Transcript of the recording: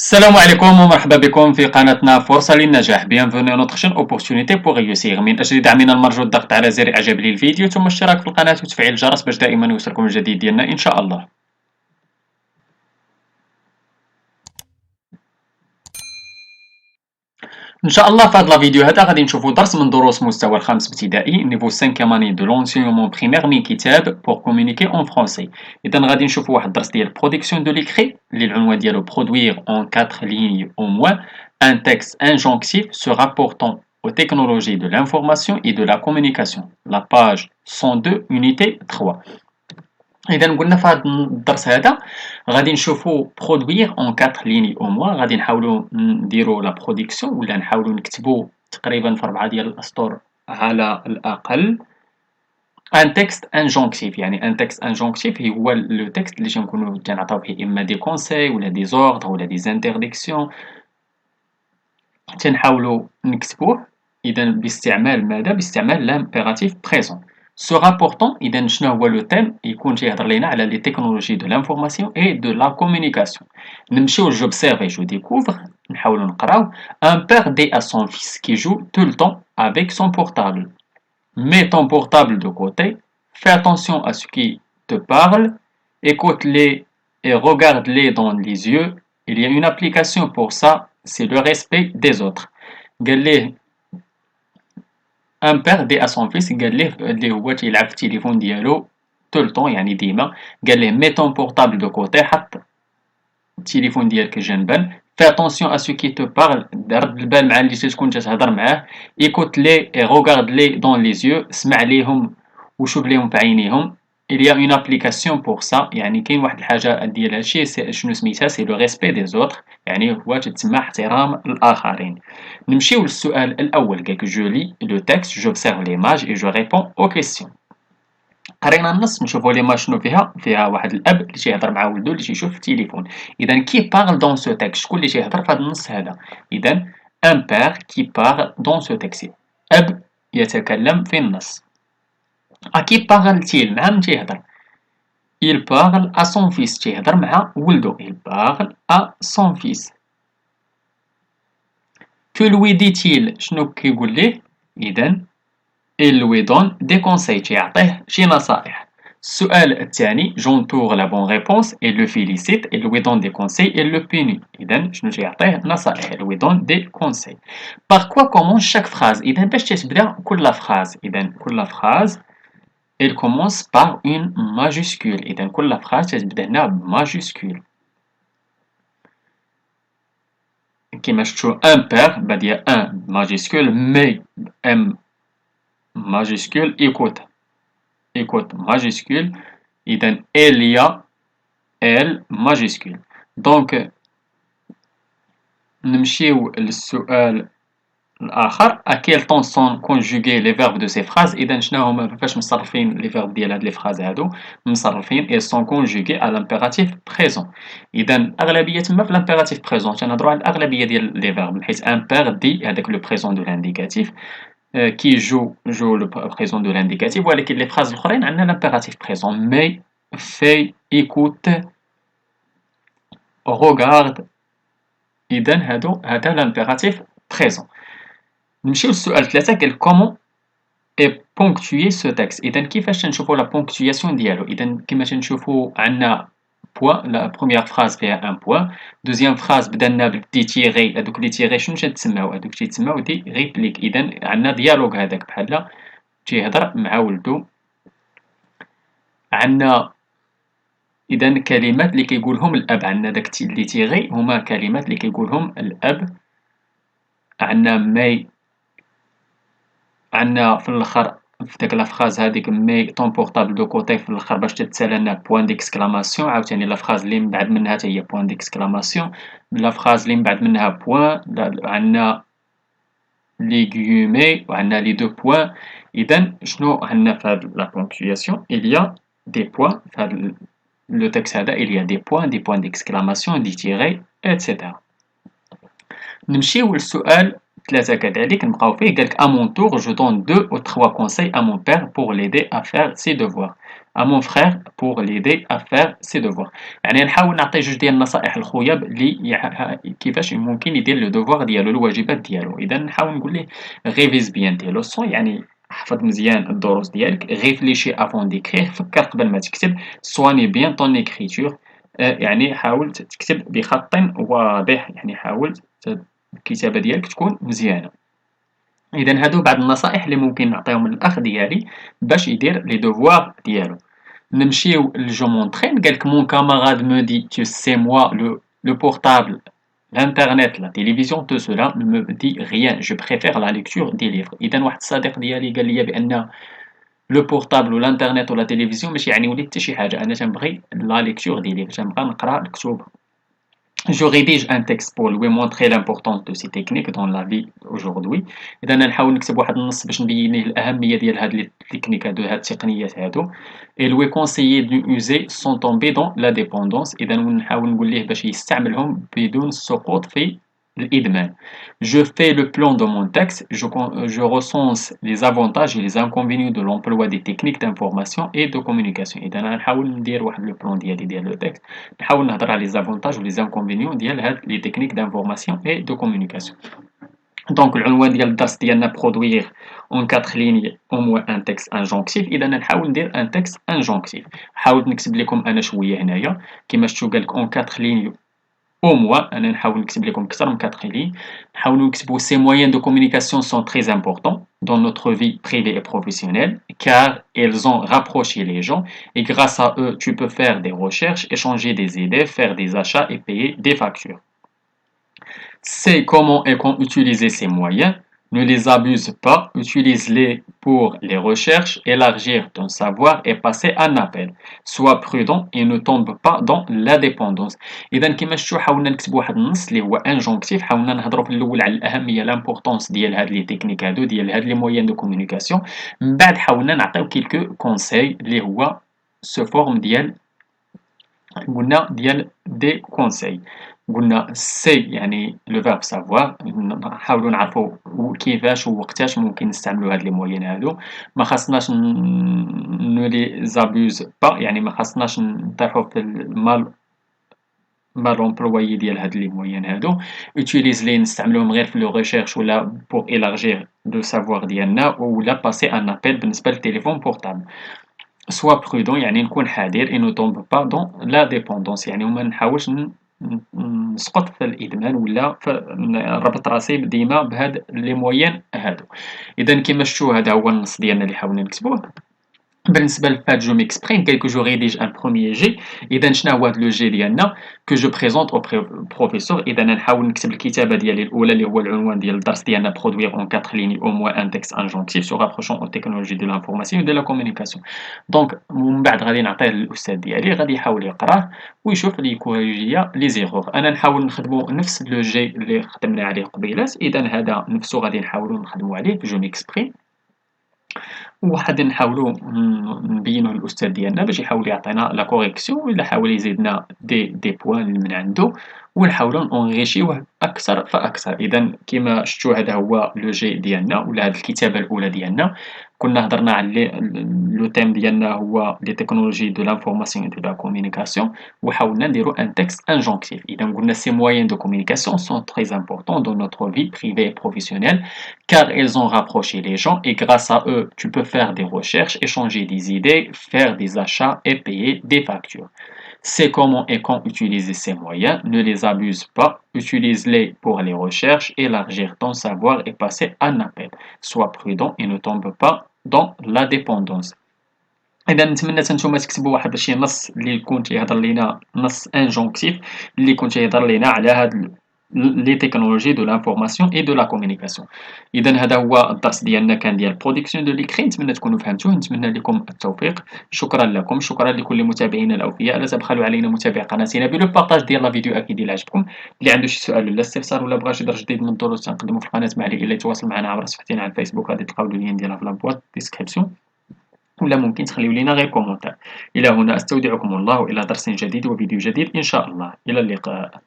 السلام عليكم ومرحبا بكم في قناتنا فرصة للنجاح. Bienvenue à notre chaîne Opportunité pour réussir. من أجل دعمنا المرجو الضغط على زر إعجاب للفيديو ثم الاشتراك في القناة وتفعيل الجرس باش دائما يوصلكم الجديد ديالنا إن شاء الله. ان شاء الله في هذا الفيديو هذا غادي نشوفوا درس من دروس مستوى الخامس ابتدائي نيفو 5 اني دو لونسيونمون بريمير من كتاب بور كومونيكي اون فرونسي. اذا غادي نشوفوا واحد الدرس ديال برودكسيون دو ليكري اللي العنوان ديالو برودوير اون 4 lignes au moins un texte injonctif se rapportant aux technologies de l'information et de la communication. La page 102 unité 3. اذا قلنا في هذا الدرس هذا غادي نشوفوا برودوير اون 4 ليني او موا. غادي نحاولوا نديروا لا برودكسيون ولا نحاولوا نكتبوا تقريبا في 4 ديال الاسطر على الاقل ان تكست انجونكتيف. يعني ان تكست انجونكتيف هو لو تكست اللي تنكونوا تنعطيو فيه اما دي كونساي ولا دي زوردر ولا دي زانترديكسيون تنحاولوا نكتبوه. اذا باستعمال ماذا؟ باستعمال لامبيراتيف بريزون. Se rapportant, إذا شنو هو لو تيم؟ يكون تيهضر لينا على لي تكنولوجي دو لانفورماسيون اي دو لا كومونيكاسيون. نمشيو j'observe et je découvre. نحاولوا نقراو. Un père dit à son fils qui joue tout le temps avec son portable. Mets ton portable de côté, fais attention à ce qui te parle, écoute-les et regarde-les dans les yeux. Il y a une application pour ça, c'est le respect des autres. قال ليه ان بير دي ا سون فيس، قال ليه اللي هو تيلعب في التليفون ديالو طول طون يعني ديما. قال ليه مي طون بورطابل دو كوتي، حط التليفون ديالك جنبا. في اتونسيون ا سو كي تو بارل، رد البال مع اللي تكون تهضر معاه. ايكوت لي اي روغارد لي دون لي زيو، اسمع ليهم وشوف ليهم في عينيهم. il y a une application pour ça، يعني كاين واحد الحاجه ديال هادشي شنو سميتها؟ سي لو ريسبي دي زوتر، يعني هو تتسمى احترام الاخرين. نمشيو للسؤال الاول. قالك جو لي لو تكست، j'observe l'image et je réponds aux questions. قرينا النص، نشوفوا ليماج شنو فيها. فيها واحد الاب اللي تيهضر مع ولدو اللي تيشوف في التليفون. اذا كي بارل دون سو تكست، شكون اللي تيهضر في هذا النص هذا؟ اذا ان بير كي بارل دون سو تكست، اب يتكلم في النص. كي بارل تيل، مع من تيهضر؟ il parle à son fils، تيهضر مع ولدو. il parle à son fils. que lui dit-il؟ شنو كيقول ليه؟ اذا il lui donne des conseils، تيعطيه شي نصائح. السؤال الثاني j'entoure la bonne réponse et le félicite، il lui donne des conseils et le punit. اذا شنو تيعطيه؟ نصائح. il lui donne des conseils. par quoi commence chaque phrase؟ اذا باش تتبدا كل phrase، اذا كل phrase elle commence par une majuscule. إذا كل phrase تتبدا هنا بماجيسكول. كيما شفتو un père بادية un majuscule، mais m majuscule، écoute écoute majuscule. إذا il y a elle majuscule. دونك نمشيو للسؤال الآخر. à quel temps sont conjugués les verbes de ces phrases؟ إذا شنو هما كيفاش مصرفين لي فيرب ديال هاد لي فراز هادو؟ مصرفين ils sont conjugués à l'impératif présent. إذا الأغلبية تما في l'impératif présent، تنهضروا على الأغلبية ديال لي فيرب، حيت un père dit هذاك لو présent de l'indicatif، qui joue le présent de l'indicatif. ولكن لي فراز الآخرين عندنا l'impératif présent، mais fait écoute regarde. إذا هذا l'impératif présent. نمشيو للسؤال 3. قال كومون اي بونكتوي سو تكست؟ اذا كيفاش تنشوفوا لا بونكتوياسيون ديالو؟ اذا كما تنشوفوا عندنا بوان. لا بروميير فراز فيها ان بوان، دوزيام فراز بدلنا بدي تيغي. هذوك لي تيغي شنو تتسماو؟ هذوك تيتسماو دي ريبليك. اذا عندنا ديالوغ هذاك بحال تيهضر مع ولدو. عندنا اذا كلمات اللي كيقولهم الاب. عندنا داك اللي تيغي هما كلمات اللي كيقولهم الاب. عندنا مي، عندنا في الاخر في داك لا فراز هذيك مي طون بورطابل دو كوتي، في الاخر باش تتسالى لنا بوان ديكسكلاماسيون. عاوتاني لا فراز اللي من بعد منها حتى هي بوان ديكسكلاماسيون. لا فراز اللي من بعد منها بوان. عندنا لي غيومي وعندنا لي دو بوان. اذا شنو عندنا في هاد لا بونكتوياسيون؟ il y a des points في هاد لو تكست هذا. il y a des points ديكسكلاماسيون، دي تيغي اتسيتيرا. نمشيو للسؤال 3 كذلك نبقاو فيه. قالك à mon tour je donne 2 ou 3 conseils à mon père pour l'aider à faire ses devoirs. à mon frère pour l'aider à faire ses devoirs. يعني نحاول نعطي جوج ديال النصائح لخويا كيفاش ممكن يدير لو دوفوار ديالو الواجبات ديالو. اذا نحاول نقول ليه ريفيز بيان تي لوسون، يعني حفظ مزيان الدروس ديالك، ريفليشي افون ديكريغ، فكر قبل ما تكتب، سواني بيان طون اكريتور، يعني حاول تكتب بخط واضح، يعني حاول الكتابة ديالك تكون مزيانة. اذا هادو بعض النصائح اللي ممكن نعطيهم للاخ ديالي باش يدير لي دوفوار ديالو. نمشيو لجو مونطرين، قالك مون كاماراد مو دي tu sais moi le portable, l'internet, la télévision, tout cela ne me dit rien, je préfère la lecture des livres. اذا واحد الصديق ديالي قال لي بان لو بورتابل ولا الانترنت ولا التلفزيون ماشي يعني وليت حتى شي حاجه، انا تنبغي لا ليكتور ديال ليفر، تنبغي نقرا الكتب. Je rédige un texte pour lui montrer l'importance de ces techniques dans la vie aujourd'hui. إذا أنا نحاول نكتب واحد النص باش نبين ليه الأهمية ديال هاد لي تكنيك هادو، هاد التقنيات هادو. Et lui conseiller de user sans tomber dans la dépendance. إذا نحاول نقول ليه باش يستعملهم بدون السقوط في الإدمان. Je fais le plan de mon texte, je recense les avantages et les inconvénients de l'emploi des techniques d'information et de communication. إذا أنا نحاول ندير واحد لو بلان ديالي ديال لو تكست، نحاول نهضر على les avantages و les inconvénients ديال هاد les techniques d'information et de communication. دونك العنوان ديال الدرس ديالنا produire en 4 lignes au moins un texte injonctif. اذا نحاول ندير un texte injonctif. حاولت نكتب لكم انا شويه هنايا كما شفتوا قالك en 4 lignes au moins. انا نحاول نكتب لكم اكثر من 4 lignes. نحاولوا نكتبوا ces moyens de communication sont très importants dans notre vie privée et professionnelle car ils ont rapproché les gens et grâce à eux tu peux faire des recherches, échanger des idées, faire des achats et payer des factures. C'est comment et quand utiliser ces moyens. Ne les abuse pas, utilise-les pour les recherches, élargir ton savoir et passer un appel. Sois prudent et ne tombe pas dans la dépendance. إذا كما شفتوا حاولنا نكتبوا واحد النص اللي هو انجونكتيف، حاولنا نهضروا في الأول على الأهمية لامبورطونس ديال هاد لي تكنيك هادو، ديال هاد لي مويان دو كومونيكاسيون، من بعد حاولنا نعطيو كيلكو كونساي اللي هو سو فورم ديال قلنا ديال دي كونساي. قلنا سي يعني لو فيرب سافوار، نحاولوا نعرفوا كيفاش ووقتاش ممكن نستعملوا هاد لي موين هادو. ما خاصناش نو لي زابوز با، يعني ما خاصناش نطيحوا في مال امبلويي ديال هاد لي موين هادو. اوتيليز لي نستعملوهم غير في لو ريشيرش ولا بور ايلارجير لو سافوار ديالنا، ولا باسي ان ابل بالنسبه للتليفون بورتابل. سوا برودون يعني نكون حذر، et ne tombe pas dans la dépendance يعني وما نحاولش نسقط في الادمان ولا نربط راسي ديما بهاد لي موين هادو. اذا كما شفتوا هذا هو النص ديالنا اللي حاولنا نكتبوه. بالنسبه لفات جو ميكسبريم قال كو جو ريديج ان بروميير جي. اذا شنو هو هذا لو جي ديالنا كو جو بريزونت او بروفيسور. اذا نحاول نكتب الكتابه ديالي الاولى اللي هو العنوان ديال الدرس ديالنا برودوير اون 4 lignes او موان ان تكست انجونكتيف سو رابروشون او تكنولوجي دو لانفورماسيون دو لا كومونيكاسيون. دونك من بعد غادي نعطيه للاستاذ ديالي، غادي يحاول يقراه ويشوف لي كوريجيا لي زيرور. انا نحاول نخدموا نفس لو جي اللي خدمنا عليه قبيلات، اذا هذا نفسه غادي نحاولوا نخدموا عليه جو ميكسبريم، وواحد نحاولوا نبينوه للاستاذ ديالنا باش يحاول يعطينا لا كوريكسيون، ولا حاول يزيدنا دي بوان من عنده، ونحاولوا نونغيشيوه اكثر فاكثر. اذا كما شفتوا هذا هو لو جي ديالنا ولا هذه الكتابه الاولى ديالنا. كنا هضرنا على لو تيم ديالنا هو لي تكنولوجي دو لانفورماسيون اي دو لا كومونيكاسيون، وحاولنا نديرو ان تكست انجونكتيف. اذا قلنا سي مويان دو كومونيكاسيون سون تري امبورطون دون نوتر في بريفي اي بروفيسيونيل car ils ont rapproché les gens et grâce à eux tu peux faire des recherches, échanger des idées, faire des achats et payer des factures. C'est comment et quand utiliser ces moyens, ne les abuse pas, utilise-les pour les recherches, élargir ton savoir et passer un appel. Sois prudent et ne tombe pas dans la dépendance. اذا نتمنى نتوما تكتبوا واحد شي نص اللي يكون تيهضر لينا نص انجونكتيف اللي يكون تيهضر لينا على هاد لي تكنولوجي دو لانفورماسيون اي دو لا كومونيكاسيون. اذا هذا هو الدرس ديالنا كان ديال برودكسيون دو ليكري، نتمنى تكونوا فهمتوه، نتمنى لكم التوفيق. شكرا لكم، شكرا لكل متابعينا الاوفياء. لا تبخلوا علينا متابعه قناتنا بلو بارطاج ديال لا فيديو اكيد الا عجبكم. اللي عنده شي سؤال ولا استفسار ولا بغى شي درس جديد من الدروس تنقدموا في القناه مع اللي يتواصل معنا عبر صفحتنا على الفيسبوك، غادي تلقاو اللين ديالها في لابواط ديسكريبسيون، ولا ممكن تخليو لينا غير كومونتير. الى هنا استودعكم الله، والى درس جديد وفيديو جديد ان شاء الله. الى اللقاء.